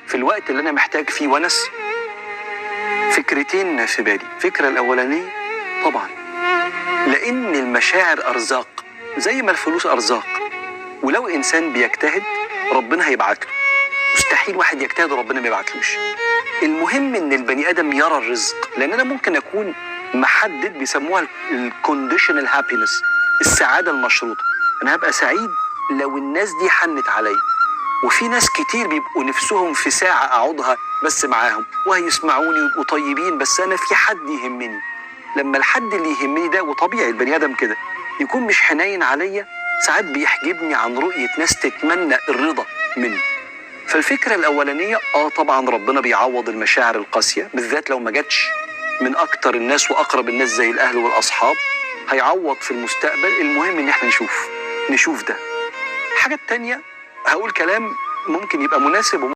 في الوقت اللي أنا محتاج فيه ونس. فكرتين في بالي. الفكرة الأولانية طبعا لأن المشاعر أرزاق زي ما الفلوس أرزاق، ولو إنسان بيجتهد ربنا هيبعت له. مستحيل واحد يجتهد وربنا ما يبعتلوش. المهم إن البني آدم يرى الرزق، لأن أنا ممكن أكون محدد بيسموها الكونديشنال هابينس، السعادة المشروطة. أنا هبقى سعيد لو الناس دي حنت عليا. وفي ناس كتير بيبقوا نفسهم في ساعة أقعدها بس معاهم وهيسمعوني ويبقوا طيبين، بس أنا في حد يهمني. لما الحد اللي يهمني ده، وطبيعي البني آدم كده، يكون مش حنين عليا، ساعات بيحجبني عن رؤية ناس تتمنى الرضا مني. فالفكرة الأولانية طبعا ربنا بيعوض المشاعر القاسية، بالذات لو ما جاتش من أكتر الناس وأقرب الناس زي الأهل والأصحاب، هيعوض في المستقبل. المهم إن احنا نشوف ده. الحاجة التانية هقول كلام ممكن يبقى مناسب